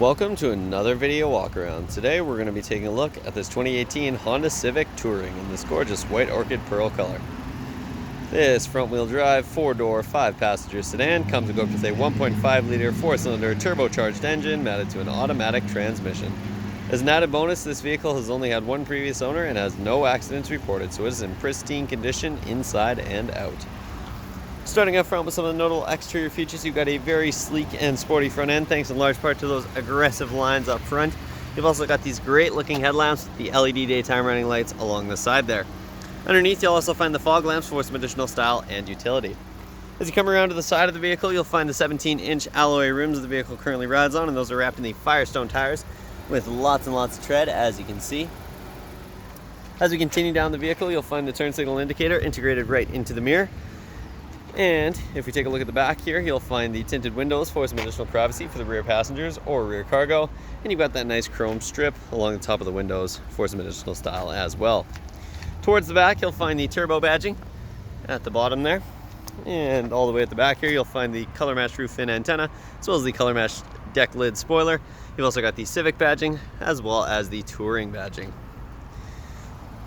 Welcome to another video walk around. Today we're going to be taking a look at this 2018 Honda Civic Touring in this gorgeous white orchid pearl color. This front-wheel drive, 4-door, 5-passenger sedan comes equipped with a 1.5-liter 4-cylinder turbocharged engine mounted to an automatic transmission. As an added bonus, this vehicle has only had one previous owner and has no accidents reported, so it is in pristine condition inside and out. Starting up front with some of the notable exterior features, you've got a very sleek and sporty front end thanks in large part to those aggressive lines up front. You've also got these great looking headlamps with the LED daytime running lights along the side there. Underneath you'll also find the fog lamps for some additional style and utility. As you come around to the side of the vehicle, you'll find the 17-inch alloy rims the vehicle currently rides on, and those are wrapped in the Firestone tires with lots and lots of tread, as you can see. As we continue down the vehicle, you'll find the turn signal indicator integrated right into the mirror. And if we take a look at the back here, you'll find the tinted windows for some additional privacy for the rear passengers or rear cargo. And you've got that nice chrome strip along the top of the windows for some additional style as well. Towards the back, you'll find the turbo badging at the bottom there. And all the way at the back here, you'll find the color matched roof fin antenna, as well as the color matched deck lid spoiler. You've also got the Civic badging, as well as the Touring badging.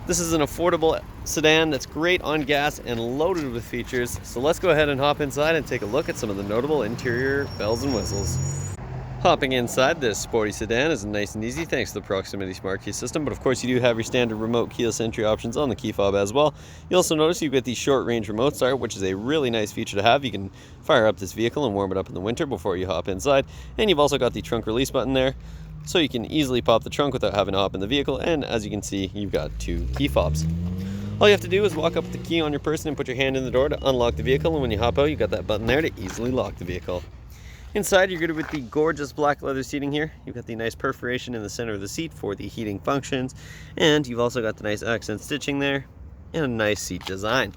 This is an affordable sedan that's great on gas and loaded with features, so let's go ahead and hop inside and take a look at some of the notable interior bells and whistles. Hopping inside this sporty sedan is nice and easy thanks to the proximity smart key system, but of course you do have your standard remote keyless entry options on the key fob as well. You also notice you get the short range remote start, which is a really nice feature to have. You can fire up this vehicle and warm it up in the winter before you hop inside, and you've also got the trunk release button there, so you can easily pop the trunk without having to hop in the vehicle, and as you can see, you've got two key fobs. All you have to do is walk up with the key on your person and put your hand in the door to unlock the vehicle, and when you hop out, you've got that button there to easily lock the vehicle. Inside, you're good with the gorgeous black leather seating here. You've got the nice perforation in the center of the seat for the heating functions, and you've also got the nice accent stitching there and a nice seat design.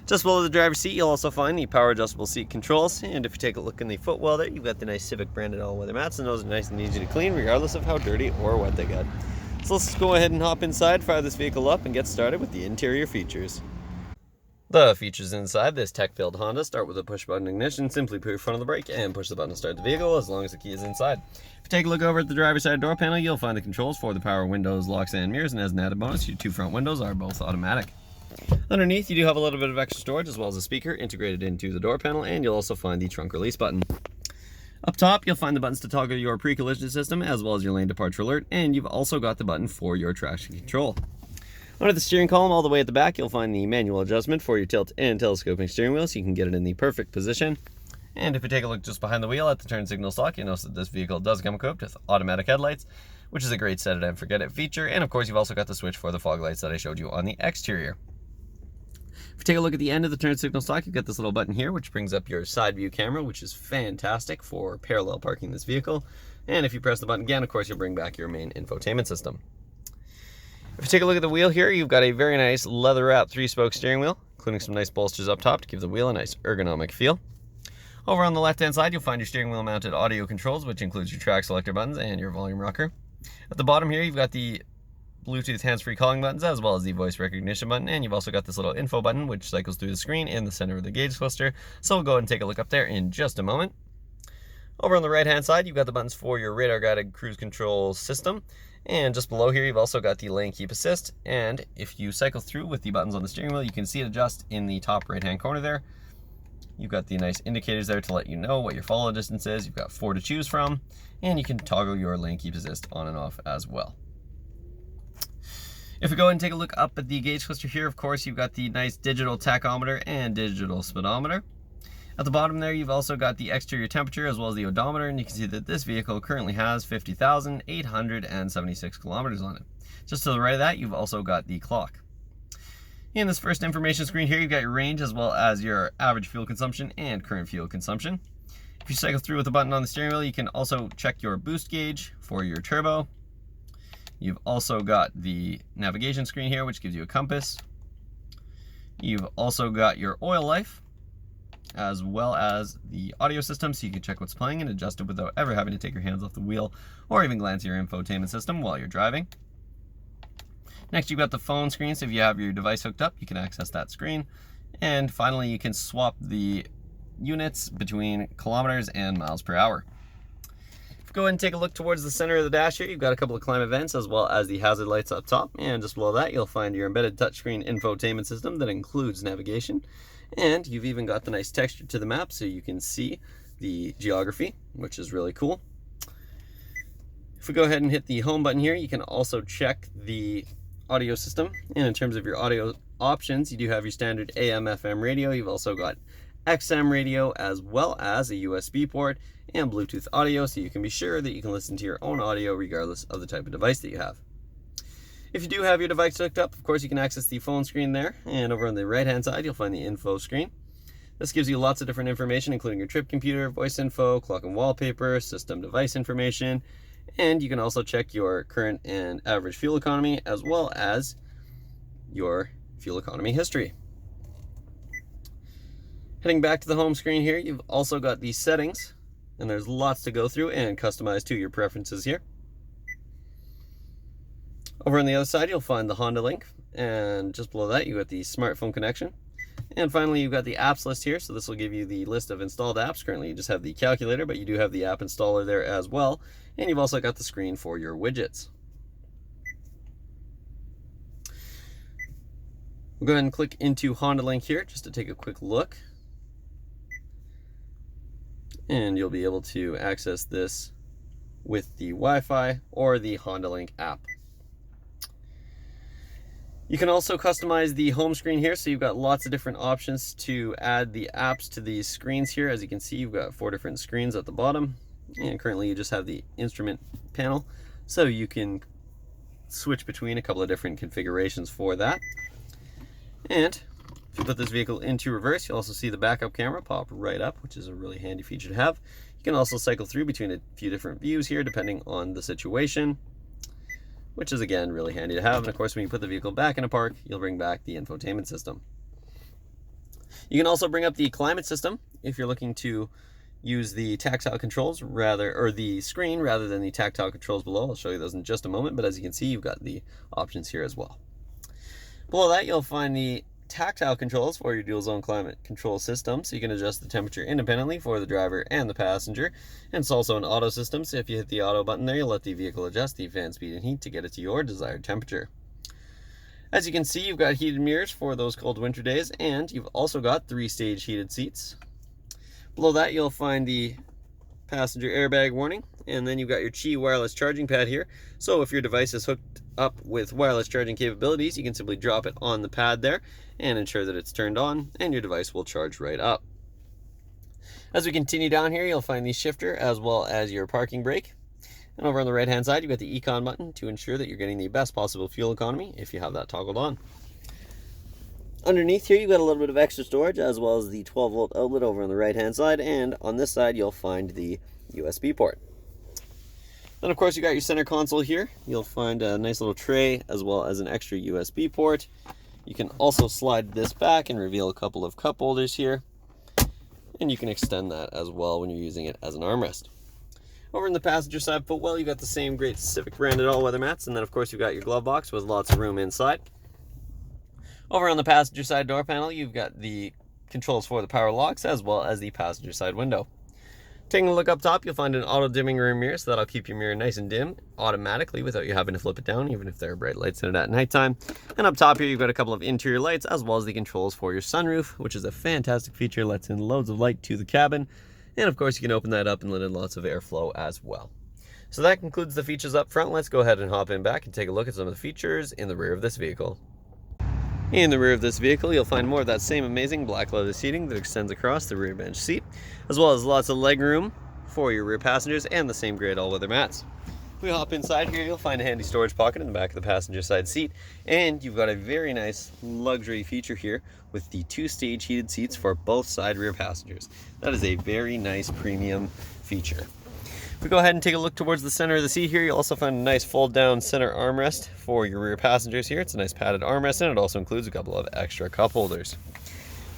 Just below the driver's seat, you'll also find the power adjustable seat controls, and if you take a look in the footwell there, you've got the nice Civic branded all-weather mats, and those are nice and easy to clean regardless of how dirty or wet they get. So let's go ahead and hop inside, fire this vehicle up, and get started with the interior features. The features inside this tech-filled Honda start with a push-button ignition. Simply put your foot on the brake and push the button to start the vehicle as long as the key is inside. If you take a look over at the driver's side door panel, you'll find the controls for the power windows, locks, and mirrors, and as an added bonus, your two front windows are both automatic. Underneath, you do have a little bit of extra storage as well as a speaker integrated into the door panel, and you'll also find the trunk release button. Up top, you'll find the buttons to toggle your pre-collision system as well as your lane departure alert, and you've also got the button for your traction control. Under the steering column all the way at the back, you'll find the manual adjustment for your tilt and telescoping steering wheel, so you can get it in the perfect position. And if you take a look just behind the wheel at the turn signal stalk, you'll notice that this vehicle does come equipped with automatic headlights, which is a great set it and forget it feature, and of course you've also got the switch for the fog lights that I showed you on the exterior. If you take a look at the end of the turn signal stalk, you've got this little button here which brings up your side view camera, which is fantastic for parallel parking this vehicle. And if you press the button again, of course, you'll bring back your main infotainment system. If you take a look at the wheel here, you've got a very nice leather-wrapped 3-spoke steering wheel, including some nice bolsters up top to give the wheel a nice ergonomic feel. Over on the left-hand side, you'll find your steering wheel mounted audio controls, which includes your track selector buttons and your volume rocker. At the bottom here, you've got the Bluetooth hands-free calling buttons as well as the voice recognition button, and you've also got this little info button which cycles through the screen in the center of the gauge cluster, so we'll go ahead and take a look up there in just a moment. Over on the right hand side, you've got the buttons for your radar guided cruise control system, and just below here you've also got the lane keep assist, and if you cycle through with the buttons on the steering wheel, you can see it adjust in the top right hand corner there. You've got the nice indicators there to let you know what your follow distance is. You've got 4 to choose from, and you can toggle your lane keep assist on and off as well. If we go ahead and take a look up at the gauge cluster here, of course, you've got the nice digital tachometer and digital speedometer. At the bottom there, you've also got the exterior temperature as well as the odometer, and you can see that this vehicle currently has 50,876 kilometers on it. Just to the right of that, you've also got the clock. In this first information screen here, you've got your range as well as your average fuel consumption and current fuel consumption. If you cycle through with the button on the steering wheel, you can also check your boost gauge for your turbo. You've also got the navigation screen here, which gives you a compass. You've also got your oil life, as well as the audio system, so you can check what's playing and adjust it without ever having to take your hands off the wheel or even glance at your infotainment system while you're driving. Next, you've got the phone screen, so if you have your device hooked up, you can access that screen. And finally, you can swap the units between kilometers and miles per hour. Go ahead and take a look towards the center of the dash here. You've got a couple of climate vents as well as the hazard lights up top, and just below that you'll find your embedded touchscreen infotainment system that includes navigation, and you've even got the nice texture to the map so you can see the geography, which is really cool. If we go ahead and hit the home button here, you can also check the audio system, and in terms of your audio options, you do have your standard AM FM radio. You've also got XM radio as well as a USB port and Bluetooth audio, so you can be sure that you can listen to your own audio regardless of the type of device that you have. If you do have your device hooked up, of course you can access the phone screen there, and over on the right hand side you'll find the info screen. This gives you lots of different information, including your trip computer, voice info, clock and wallpaper, system device information, and you can also check your current and average fuel economy as well as your fuel economy history. Heading back to the home screen here, you've also got these settings, and there's lots to go through and customize to your preferences here. Over on the other side, you'll find the Honda link, and just below that, you got the smartphone connection. And finally, you've got the apps list here, so this will give you the list of installed apps. Currently, you just have the calculator, but you do have the app installer there as well, and you've also got the screen for your widgets. We'll go ahead and click into Honda link here just to take a quick look. And you'll be able to access this with the Wi-Fi or the Honda Link app. You can also customize the home screen here, so you've got lots of different options to add the apps to these screens here. As you can see, you've got 4 different screens at the bottom, and currently you just have the instrument panel, so you can switch between a couple of different configurations for that. And if you put this vehicle into reverse, you'll also see the backup camera pop right up, which is a really handy feature to have. You can also cycle through between a few different views here depending on the situation, which is again really handy to have. And of course, when you put the vehicle back in a park, you'll bring back the infotainment system. You can also bring up the climate system if you're looking to use the tactile controls or the screen rather than the tactile controls below. I'll show you those in just a moment, but as you can see, you've got the options here as well. Below that, you'll find the tactile controls for your dual zone climate control system, so you can adjust the temperature independently for the driver and the passenger. And it's also an auto system, so if you hit the auto button there, you'll let the vehicle adjust the fan speed and heat to get it to your desired temperature. As you can see, you've got heated mirrors for those cold winter days, and you've also got 3-stage heated seats. Below that, you'll find the passenger airbag warning, and then you've got your Qi wireless charging pad here. So if your device is hooked up with wireless charging capabilities, you can simply drop it on the pad there and ensure that it's turned on, and your device will charge right up. As we continue down here, you'll find the shifter as well as your parking brake. And over on the right hand side, you've got the Econ button to ensure that you're getting the best possible fuel economy if you have that toggled on. Underneath here, you've got a little bit of extra storage as well as the 12-volt outlet over on the right hand side, and on this side you'll find the USB port. Then of course you got your center console here. You'll find a nice little tray as well as an extra USB port. You can also slide this back and reveal a couple of cup holders here, and you can extend that as well when you're using it as an armrest. Over in the passenger side footwell, you got the same great Civic branded all-weather mats, and then of course you've got your glove box with lots of room inside. Over on the passenger side door panel, you've got the controls for the power locks as well as the passenger side window. Taking a look up top, you'll find an auto dimming rear mirror, so that'll keep your mirror nice and dim automatically without you having to flip it down, even if there are bright lights in it at nighttime. And up top here, you've got a couple of interior lights as well as the controls for your sunroof, which is a fantastic feature, lets in loads of light to the cabin. And of course, you can open that up and let in lots of airflow as well. So that concludes the features up front. Let's go ahead and hop in back and take a look at some of the features in the rear of this vehicle. In the rear of this vehicle, you'll find more of that same amazing black leather seating that extends across the rear bench seat, as well as lots of leg room for your rear passengers and the same great all-weather mats. If we hop inside here, you'll find a handy storage pocket in the back of the passenger side seat, and you've got a very nice luxury feature here with the 2-stage heated seats for both side rear passengers. That is a very nice premium feature. If we go ahead and take a look towards the center of the seat here, you'll also find a nice fold-down center armrest for your rear passengers here. It's a nice padded armrest, and it also includes a couple of extra cup holders.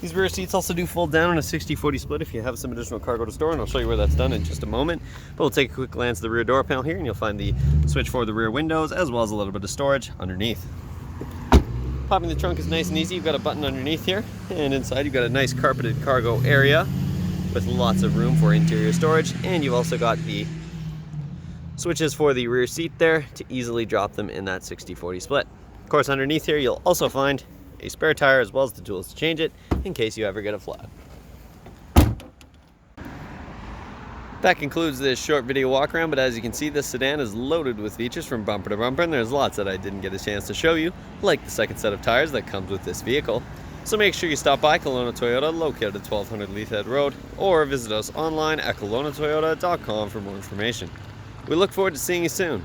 These rear seats also do fold down in a 60-40 split if you have some additional cargo to store, and I'll show you where that's done in just a moment. But we'll take a quick glance at the rear door panel here, and you'll find the switch for the rear windows, as well as a little bit of storage underneath. Popping the trunk is nice and easy. You've got a button underneath here, and inside you've got a nice carpeted cargo area with lots of room for interior storage, and you've also got the Switches for the rear seat there to easily drop them in that 60-40 split. Of course, underneath here you'll also find a spare tire as well as the tools to change it in case you ever get a flat. That concludes this short video walk around, but as you can see, this sedan is loaded with features from bumper to bumper, and there's lots that I didn't get a chance to show you, like the second set of tires that comes with this vehicle. So make sure you stop by Kelowna Toyota, located at 1200 Leithhead Road, or visit us online at kelownatoyota.com for more information. We look forward to seeing you soon.